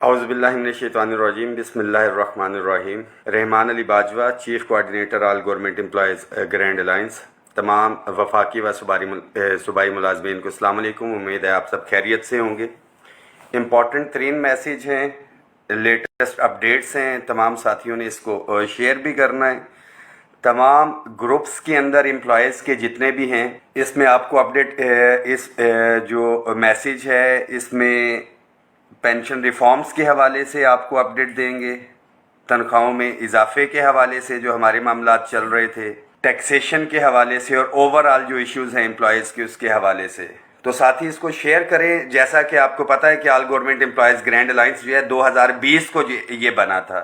औज़ुबिल्लाहिमिनश्शैतानिर्रजीम बिस्मिल्लाहिर्रहमानिर्रहीम। Rahman Ali Bajwa, chief coordinator all government employees grand alliance. तमाम वफाकी व सूबाई मुलाजमीन को अस्सलाम वालेकुम। उम्मीद है आप सब खैरियत से होंगे। इम्पॉर्टेंट तरीन मैसेज हैं, लेटेस्ट अपडेट्स हैं, तमाम साथियों ने इसको शेयर भी करना है। तमाम ग्रुप्स के अंदर एम्प्लॉयज़ के जितने भी हैं, इसमें आपको अपडेट जो मैसेज है इसमें पेंशन रिफॉर्म्स के हवाले से आपको अपडेट देंगे, तनख्वाहों में इजाफे के हवाले से जो हमारे मामलात चल रहे थे, टैक्सेशन के हवाले से और ओवरऑल जो इश्यूज़ हैं एम्प्लॉयज़ के उसके हवाले से। तो साथ ही इसको शेयर करें। जैसा कि आपको पता है कि all government employees grand alliance जो है 2020 को ये बना था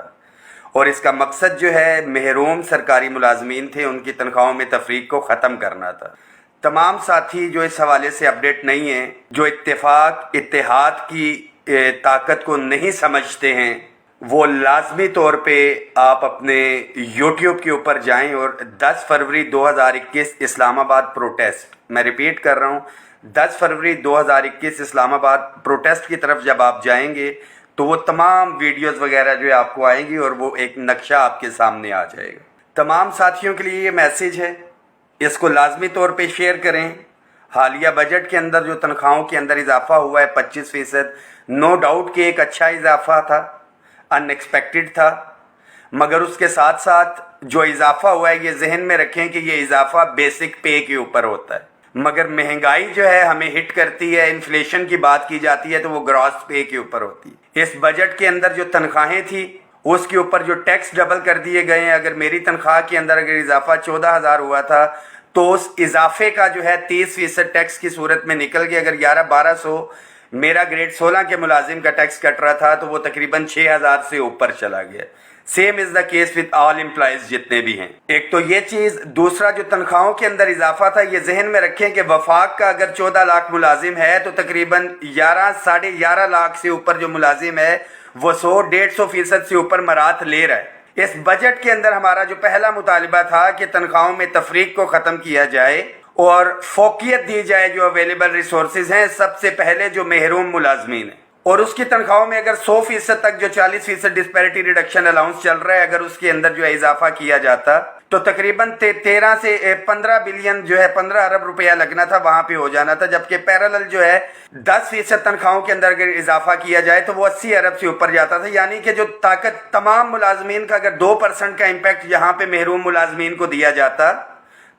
और इसका मकसद जो है महरूम सरकारी मुलाजमीन थे उनकी तनख्वाहों में तफरीक को ख़त्म करना था। तमाम साथी जो इस हवाले से अपडेट नहीं हैं, जो इत्तेहाद की ताकत को नहीं समझते हैं, वो लाजमी तौर पे आप अपने YouTube के ऊपर जाएं और 10 फरवरी 2021 इस्लामाबाद प्रोटेस्ट, मैं रिपीट कर रहा हूँ, 10 फरवरी 2021 इस्लामाबाद प्रोटेस्ट की तरफ जब आप जाएंगे तो वो तमाम वीडियोस वगैरह जो है आपको आएंगी और वो एक नक्शा आपके सामने आ जाएगा। तमाम साथियों के लिए ये मैसेज है, इसको लाजमी तौर पे शेयर करें। हालिया बजट के अंदर जो तनख्वाहों के अंदर इजाफा हुआ है 25%, नो डाउट कि एक अच्छा इजाफा था, अनएक्सपेक्टेड था, मगर उसके साथ साथ जो इजाफा हुआ है ये जहन में रखें कि ये इजाफा बेसिक पे के ऊपर होता है, मगर महंगाई जो है हमें हिट करती है, इन्फ्लेशन की बात की जाती है तो वो ग्रॉस पे के ऊपर होती है। इस बजट के अंदर जो तनख्वाहें थी उसके ऊपर जो टैक्स डबल कर दिए गए हैं। अगर मेरी तनख्वाह के अंदर अगर इजाफा 14,000 हुआ था तो उस इजाफे का जो है 30% टैक्स की सूरत में निकल के अगर 11-1200 मेरा ग्रेड 16 के मुलाजिम का टैक्स कट रहा था तो वो तकरीबन 6,000 से ऊपर चला गया। Same is the case with all employees जितने भी हैं। एक तो ये चीज़, दूसरा जो तनख्वाहों के अंदर इजाफा था ये जहन में रखें कि वफाक का अगर 14 लाख मुलाजिम है तो तकरीबन 11-11.5 लाख से ऊपर जो मुलाजिम है वो 100-150% से ऊपर मरात ले रहा है। इस बजट के अंदर हमारा जो पहला मुतालिबा था कि तनख्वाहों में तफरीक को ख़त्म किया जाए और फोकियत दी जाए जो अवेलेबल रिसोर्सेज हैं, सबसे पहले जो महरूम मुलाजमीन है, और उसकी तनख्वाहों में अगर 100% तक जो 40% डिस्पैरिटी रिडक्शन अलाउंस चल रहा है अगर उसके अंदर जो है इजाफा किया जाता तो तकरीबन 13 से 15 बिलियन जो है 15 अरब रुपया लगना था, वहां पे हो जाना था। जबकि पैरेलल जो है 10% तनख्वाहों के अंदर अगर इजाफा किया जाए तो वो 80 अरब से ऊपर जाता था। यानी कि जो ताकत तमाम मुलाजमीन का अगर 2% का इम्पैक्ट यहाँ पे महरूम मुलाजमीन को दिया जाता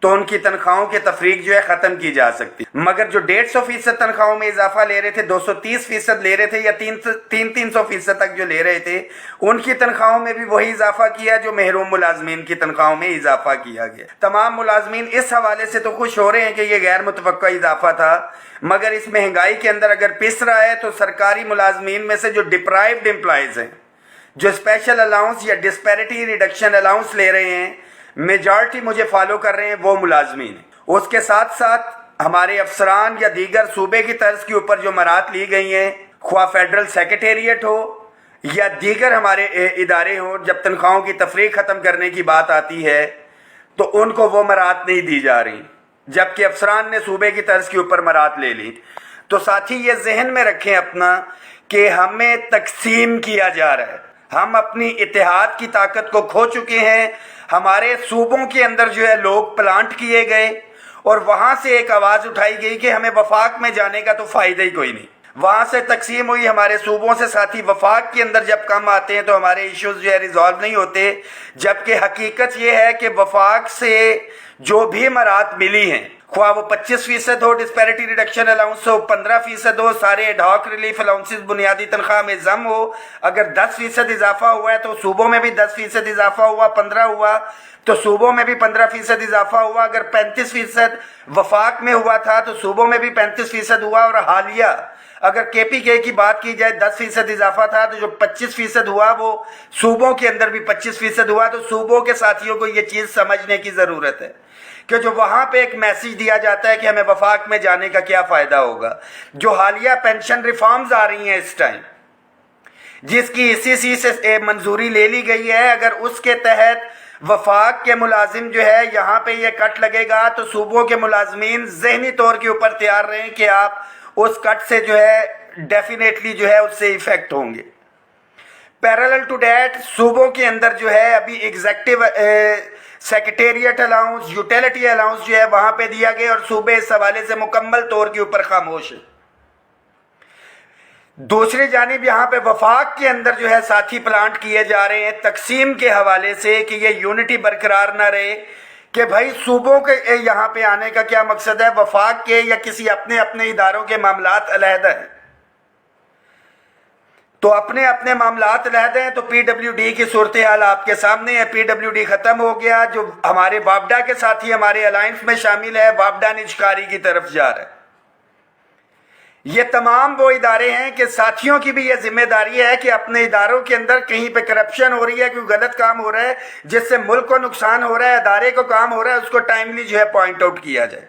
तो उनकी तनख्वाहों के तफरीक जो है ख़त्म की जा सकती। मगर जो 150% तनख्वाहों में इजाफा ले रहे थे, 230% ले रहे थे या 300-300% तक जो ले रहे थे, उनकी तनख्वाहों में भी वही इजाफा किया जो महरूम मुलाजमीन की तनख्वाहों में इजाफा किया गया। तमाम मुलाजमीन इस हवाले से तो खुश हो रहे हैं कि ये गैर मुतवक्का इजाफा था, मगर इस महंगाई के अंदर अगर पिस रहा है तो सरकारी मुलाजमीन में से जो डिप्राइव्ड एम्प्लॉयज़ हैं, जो स्पेशल अलाउंस या डिस्पैरिटी रिडक्शन अलाउंस ले रहे हैं, मेजॉरिटी मुझे फॉलो कर रहे हैं वो मुलाजमीन हैं। उसके साथ साथ हमारे अफसरान या दीगर सूबे की तर्ज के ऊपर जो मरात ली गई हैं, ख्वाह फेडरल सेक्रेटेरिएट हो या दीगर हमारे इदारे हों, जब तनख्वाहों की तफरीक ख़त्म करने की बात आती है तो उनको वो मरात नहीं दी जा रही, जबकि अफसरान ने सूबे की तर्ज के ऊपर मरात ले ली। तो साथ ही ये जहन में रखें अपना कि हमें तकसीम किया जा रहा है, हम अपनी इत्तेहाद की ताकत को खो चुके हैं। हमारे सूबों के अंदर जो है लोग प्लांट किए गए और वहाँ से एक आवाज़ उठाई गई कि हमें वफाक में जाने का तो फ़ायदा ही कोई नहीं। वहाँ से तकसीम हुई हमारे सूबों से, साथी वफाक के अंदर जब कम आते हैं तो हमारे इश्यूज़ जो है रिजॉल्व नहीं होते। जबकि हकीकत ये है कि वफाक से जो भी मरात मिली हैं, ख्वाह वो 25% हो डिस्पैरिटी रिडक्शन अलाउंस हो, 15% हो सारे एडहॉक रिलीफ अलाउंसेस बुनियादी तनख्वाह में जम हो, अगर 10% इजाफा हुआ है तो सूबों में भी 10% इजाफा हुआ, 15 हुआ तो सूबों में भी 15% इजाफा हुआ, अगर 35% वफाक में हुआ था तो सूबों में भी 35% हुआ, और हालिया अगर KPK की बात की जाए 10% इजाफा था तो जो 25% हुआ वो सूबों के अंदर भी 25% हुआ। तो सूबों के साथियों को ये चीज़ समझने की ज़रूरत है कि जो वहाँ पे एक मैसेज दिया जाता है कि हमें वफाक में जाने का क्या फ़ायदा होगा। जो हालिया पेंशन रिफॉर्म्स आ रही हैं इस टाइम, जिसकी ECC से मंजूरी ले ली गई है, अगर उसके तहत वफाक के मुलाजिम जो है यहाँ पे ये कट लगेगा तो सूबों के मुलाजमीन जहनी तौर के ऊपर तैयार रहें कि आप उस कट से जो है डेफिनेटली जो है उससे इफ़ेक्ट होंगे। पैरेलल टू डैट सूबों के अंदर जो है अभी executive secretariat allowance, utility allowance जो है वहां पे दिया गया और सूबे इस हवाले से मुकम्मल तौर के ऊपर खामोश है। दूसरी जानिब यहाँ पे वफाक के अंदर जो है साथी प्लांट किए जा रहे हैं तकसीम के हवाले से कि ये यूनिटी बरकरार ना रहे, कि भाई सूबों के यहाँ पे आने का क्या मकसद है, वफाक के या किसी अपने अपने इदारों के मामलात अलहदा हैं, तो अपने अपने मामलात अलहदा हैं। तो PWD की सूरत हाल आपके सामने है। PWD ख़त्म हो गया, जो हमारे वापडा के साथी हमारे अलायंस में शामिल है, वापडा निजकारी की तरफ जा रहा है। ये तमाम वो इदारे हैं कि साथियों की भी ये जिम्मेदारी है कि अपने इदारों के अंदर कहीं पे करप्शन हो रही है, कोई गलत काम हो रहा है जिससे मुल्क को नुकसान हो रहा है, अदारे को काम हो रहा है, उसको टाइमली जो है पॉइंट आउट किया जाए।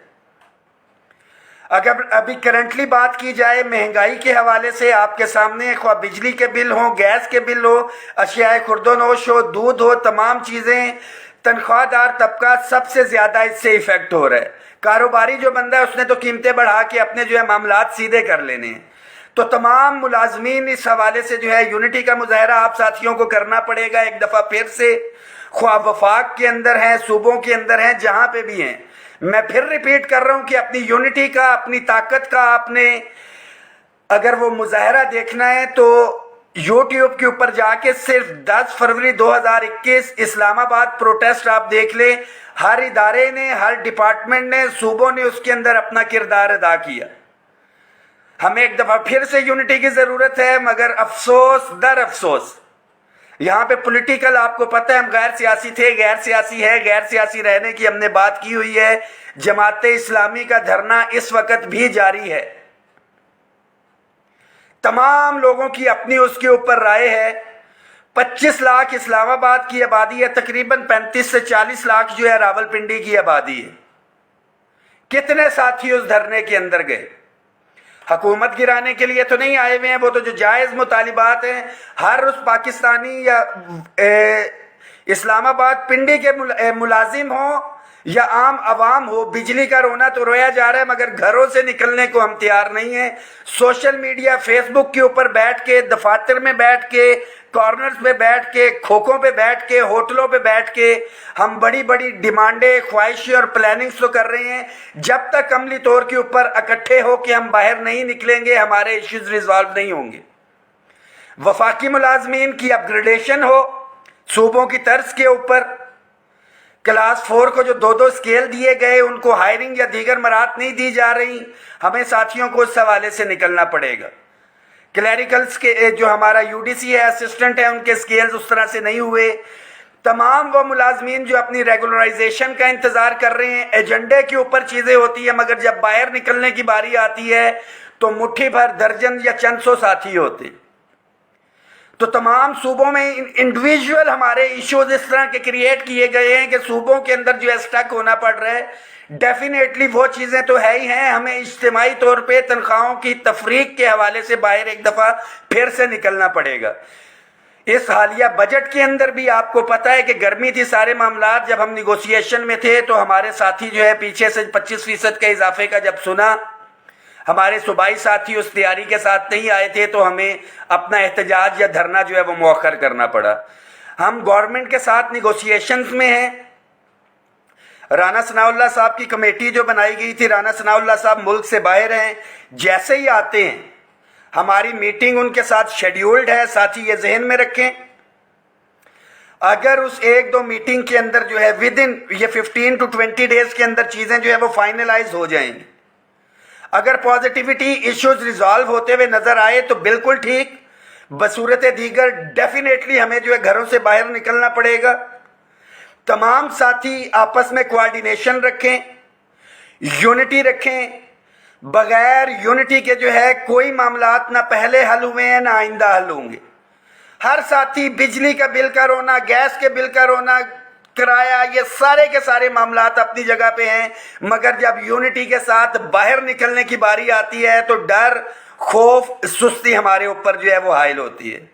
अगर अभी करंटली बात की जाए महंगाई के हवाले से, आपके सामने ख्वाह बिजली के बिल हो, गैस के बिल हो, अशियाए खुर्दोनोश हो, दूध हो, तमाम चीज़ें, तनख्वाहदार तबका सबसे ज़्यादा इससे इफेक्ट हो रहा है। कारोबारी जो बंदा है उसने तो कीमतें बढ़ा के अपने जो है मामलात सीधे कर लेने हैं। तो तमाम मुलाजमीन इस हवाले से जो है यूनिटी का मुजाहरा आप साथियों को करना पड़ेगा एक दफ़ा फिर से, ख्वाह वफाक के अंदर हैं, सूबों के अंदर हैं, जहाँ पे भी हैं। मैं फिर रिपीट कर रहा हूँ कि अपनी यूनिटी का, अपनी ताकत का आपने अगर वो मुजाहरा देखना है तो यूट्यूब के ऊपर जाके सिर्फ 10 फरवरी 2021 इस्लामाबाद प्रोटेस्ट आप देख लें। हर इदारे ने, हर डिपार्टमेंट ने, सूबों ने उसके अंदर अपना किरदार अदा किया। हमें एक दफ़ा फिर से यूनिटी की ज़रूरत है, मगर अफसोस दर अफसोस यहाँ पे पॉलिटिकल, आपको पता है हम गैर सियासी थे, गैर सियासी है, गैर सियासी रहने की हमने बात की हुई है। जमात इस्लामी का धरना इस वक्त भी जारी है। तमाम लोगों की अपनी उसके ऊपर राय है। 25 लाख इस्लामाबाद की आबादी है, तकरीबन 35 से 40 लाख जो है रावलपिंडी की आबादी है। कितने साथी उस धरने के अंदर गए? हुकूमत गिराने के लिए तो नहीं आए हुए हैं, वो तो जो जायज़ मुतालिबात हैं, हर उस पाकिस्तानी या इस्लामाबाद पिंडी के मुलाजिम हो या आम आवाम हो, बिजली का रोना तो रोया जा रहा है मगर घरों से निकलने को हम तैयार नहीं हैं। सोशल मीडिया, फेसबुक के ऊपर बैठ के, दफातर में बैठ के, कॉर्नर्स पे बैठ के, खोखों पे बैठ के, होटलों पे बैठ के हम बड़ी बड़ी डिमांडें, ख्वाहिशें और प्लानिंग्स तो कर रहे हैं। जब तक अमली तौर के ऊपर इकट्ठे हो कि हम बाहर नहीं निकलेंगे, हमारे इश्यूज रिजॉल्व नहीं होंगे। वफाकी मुलाजमीन की अपग्रेडेशन हो सूबों की तर्ज के ऊपर, क्लास 4 को जो 2-2 स्केल दिए गए उनको हायरिंग या दीगर मराहत नहीं दी जा रही, हमें साथियों को उस हवाले से निकलना पड़ेगा। क्लैरिकल्स के जो हमारा UDC है, असिस्टेंट है, उनके स्केल्स उस तरह से नहीं हुए। तमाम वो मुलाजमीन जो अपनी रेगुलराइजेशन का इंतज़ार कर रहे हैं, एजेंडे के ऊपर चीज़ें होती है मगर जब बाहर निकलने की बारी आती है तो मुट्ठी भर, दर्जन या चंद सौ साथी होते। तो तमाम सूबों में इंडिविजुअल हमारे इश्यूज इस तरह के क्रिएट किए गए हैं कि सूबों के अंदर जो है स्टक होना पड़ रहा है। डेफिनेटली वो चीज़ें तो है ही हैं, हमें इज्तिमाई तौर पे तनख्वाहों की तफरीक के हवाले से बाहर एक दफ़ा फिर से निकलना पड़ेगा। इस हालिया बजट के अंदर भी आपको पता है कि गर्मी थी, सारे मामलात जब हम निगोशिएशन में थे तो हमारे साथी जो है पीछे से 25% के इजाफे का जब सुना, हमारे सूबाई साथी उस तैयारी के साथ नहीं आए थे तो हमें अपना एहतजाज या धरना जो है वो मौखर करना पड़ा। हम गवर्नमेंट के साथ निगोशिएशंस में हैं। राना सनाउल्लाह साहब की कमेटी जो बनाई गई थी, राना सनाउल्लाह साहब मुल्क से बाहर हैं, जैसे ही आते हैं हमारी मीटिंग उनके साथ शेड्यूल्ड है। साथी ये जहन में रखें, अगर उस 1-2 मीटिंग के अंदर जो है विद इन ये 15 to 20 डेज के अंदर चीज़ें जो है वो फाइनलाइज हो जाएंगी। अगर पॉजिटिविटी इश्यूज रिजॉल्व होते हुए नजर आए तो बिल्कुल ठीक, बसूरत दीगर डेफिनेटली हमें जो है घरों से बाहर निकलना पड़ेगा। तमाम साथी आपस में कोऑर्डिनेशन रखें, यूनिटी रखें। बगैर यूनिटी के जो है कोई मामलात ना पहले हल हुए हैं ना आइंदा हल होंगे। हर साथी बिजली का बिल का रोना, गैस के बिल का रोना, किराया, ये सारे के सारे मामलात अपनी जगह पे हैं मगर जब यूनिटी के साथ बाहर निकलने की बारी आती है तो डर, खौफ, सुस्ती हमारे ऊपर जो है वो हाइल होती है।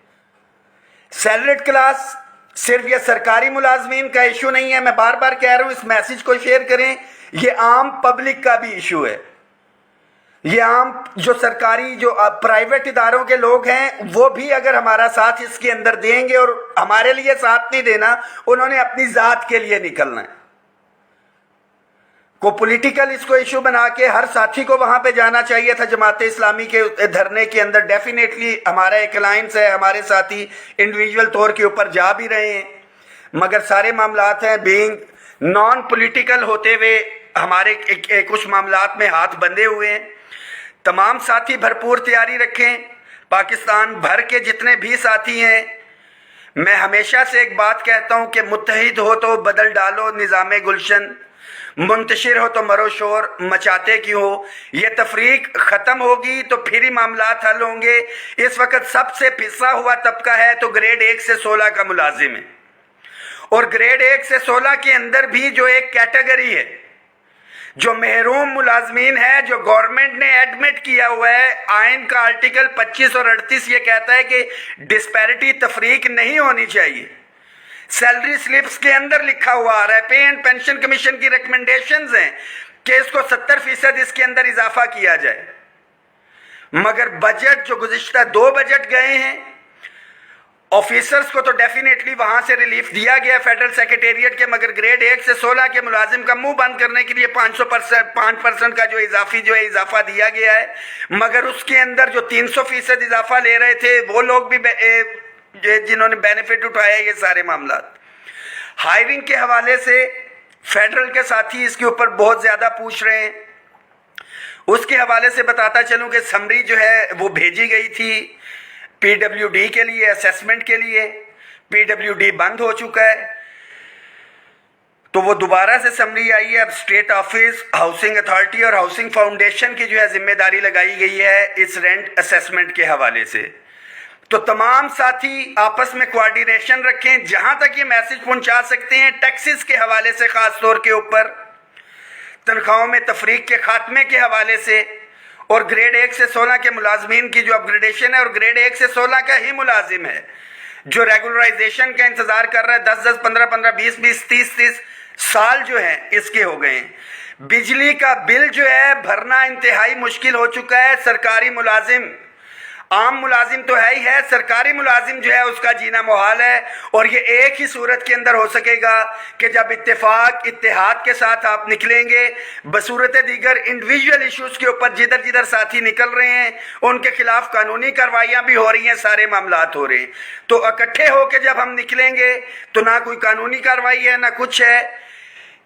सैलरीड क्लास सिर्फ ये सरकारी मुलाजमीन का इशू नहीं है, मैं बार बार कह रहा हूँ इस मैसेज को शेयर करें, ये आम पब्लिक का भी इशू है। ये आम जो सरकारी जो प्राइवेट इदारों के लोग हैं वो भी अगर हमारा साथ इसके अंदर देंगे, और हमारे लिए साथ नहीं देना, उन्होंने अपनी ज़ात के लिए निकलना है। को पॉलिटिकल इसको इशू बना के हर साथी को वहां पे जाना चाहिए था जमात इस्लामी के धरने के अंदर। डेफिनेटली हमारा एक अलायंस है, हमारे साथी इंडिविजुअल तौर के ऊपर जा भी रहे हैं, मगर सारे मामलात हैं बीइंग नॉन पॉलिटिकल होते हुए हमारे कुछ मामलात में हाथ बंधे हुए हैं। तमाम साथी भरपूर तैयारी रखें। पाकिस्तान भर के जितने भी साथी हैं, मैं हमेशा से एक बात कहता हूं कि मुत्तहिद हो तो बदल डालो निज़ामे गुलशन, मुंतशिर हो तो मरो शोर, मचाते क्यों हो। ये तफरीक ख़त्म होगी तो फिर ही मामलात हल होंगे। इस वक्त सबसे पिसा हुआ तबका है तो ग्रेड 1 से 16 का मुलाजिम है, और ग्रेड 1 से 16 के अंदर भी जो एक कैटेगरी है जो महरूम मुलाजमीन है, जो गवर्नमेंट ने एडमिट किया हुआ है। आइन का आर्टिकल 25 और 38 ये कहता है कि डिस्पैरिटी तफरीक नहीं होनी चाहिए। सैलरी स्लिप्स के अंदर लिखा हुआ आ रहा है, पे एंड पेंशन कमीशन की रिकमेंडेशंस हैं कि इसको 70% इसके अंदर इजाफा किया जाए, मगर बजट जो गुज़िश्ता 2 बजट गए हैं ऑफिसर्स को तो डेफिनेटली वहां से रिलीफ दिया गया फेडरल सेक्रेटेरिएट के, मगर ग्रेड 1 से 16 के मुलाजिम का मुंह बंद करने के लिए 5% का जो इजाफा दिया गया है, मगर उसके अंदर जो 300% इजाफा ले रहे थे वो लोग भी जिन्होंने बेनिफिट उठाया। ये सारे मामला हायरिंग के हवाले से फेडरल के साथी इसके ऊपर बहुत ज़्यादा पूछ रहे हैं। उसके हवाले से बताता चलूँ कि समरी जो है वो भेजी गई थी पीडब्ल्यूडी के लिए, असेसमेंट के लिए। पीडब्ल्यूडी बंद हो चुका है तो वो दोबारा से समरी आई है। अब स्टेट ऑफिस, हाउसिंग अथॉरिटी और हाउसिंग फाउंडेशन की जो है जिम्मेदारी लगाई गई है इस रेंट असेसमेंट के हवाले से। तो तमाम साथी आपस में कोऑर्डिनेशन रखें। जहां तक ये मैसेज पहुंचा सकते हैं टैक्सेस के हवाले से, खास तौर के ऊपर तनख्वाहों में तफरीक के खात्मे के हवाले से, और ग्रेड 1 से 16 के मुलाजमीन की जो अपग्रेडेशन है, और ग्रेड 1 से 16 का ही मुलाजिम है जो रेगुलराइजेशन का इंतजार कर रहा है। 10-10, 15-15, 20-20, 30-30 साल जो है इसके हो गए हैं। बिजली का बिल जो है भरना इंतहाई मुश्किल हो चुका है। सरकारी मुलाजिम, आम मुलाजिम तो है ही है, सरकारी मुलाजिम जो है उसका जीना मुहाल है। और ये एक ही सूरत के अंदर हो सकेगा कि जब इत्तेफाक इत्तेहाद के साथ आप निकलेंगे। बसूरत दीगर इंडिविजुअल इश्यूज के ऊपर जिधर जिधर साथी निकल रहे हैं उनके खिलाफ कानूनी कार्रवाइयाँ भी हो रही हैं, सारे मामलात हो रहे हैं। तो इकट्ठे होकर जब हम निकलेंगे तो ना कोई कानूनी कार्रवाई है ना कुछ है।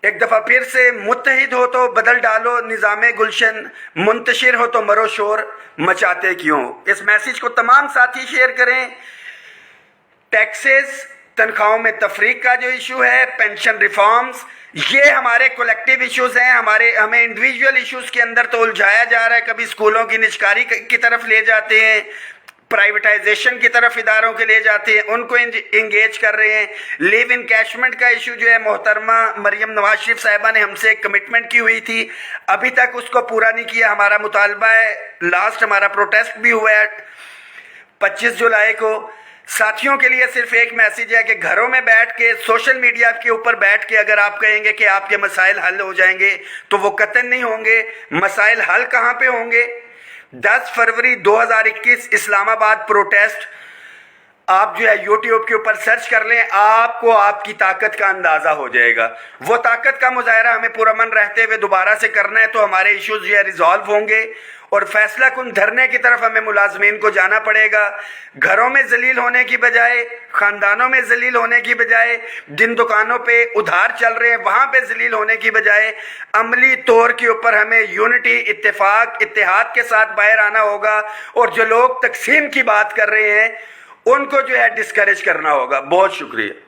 एक दफ़ा फिर से मुत्तहिद हो तो बदल डालो निज़ामे गुलशन, मुंतशिर हो तो मरो शोर, मचाते क्यों। इस मैसेज को तमाम साथी शेयर करें। टैक्सेस, तनख्वाहों में तफरीक का जो इशू है, पेंशन रिफॉर्म्स, ये हमारे कलेक्टिव इश्यूज हैं। हमें इंडिविजुअल इश्यूज के अंदर तो उलझाया जा रहा है। कभी स्कूलों की निजकारी की तरफ ले जाते हैं, प्राइवेटाइजेशन की तरफ इदारों के ले जाते हैं, उनको इंगेज कर रहे हैं। लिव इन कैशमेंट का इशू जो है मोहतरमा मरियम नवाज शरीफ साहिबा ने हमसे एक कमिटमेंट की हुई थी, अभी तक उसको पूरा नहीं किया। हमारा मुतालबा है, लास्ट हमारा प्रोटेस्ट भी हुआ है 25 जुलाई को। साथियों के लिए सिर्फ एक मैसेज है कि घरों में बैठ के, सोशल मीडिया के ऊपर बैठ के अगर आप कहेंगे कि आपके मसाइल हल हो जाएंगे तो वो कतई नहीं होंगे। मसाइल हल कहाँ पे होंगे? 10 फरवरी 2021 इस्लामाबाद प्रोटेस्ट, आप जो है यूट्यूब के ऊपर सर्च कर लें, आपको आपकी ताकत का अंदाज़ा हो जाएगा। वो ताकत का मुजाहरा हमें पुरअमन रहते हुए दोबारा से करना है तो हमारे इश्यूज जो है रिजॉल्व होंगे और फैसला कुन धरने की तरफ हमें मुलाजमीन को जाना पड़ेगा। घरों में जलील होने की बजाय, ख़ानदानों में जलील होने की बजाय, जिन दुकानों पे उधार चल रहे हैं वहाँ पे जलील होने की बजाय अमली तौर के ऊपर हमें यूनिटी, इत्तेफाक, इत्तेहाद के साथ बाहर आना होगा। और जो लोग तकसीम की बात कर रहे हैं उनको जो है डिस्करेज करना होगा। बहुत शुक्रिया।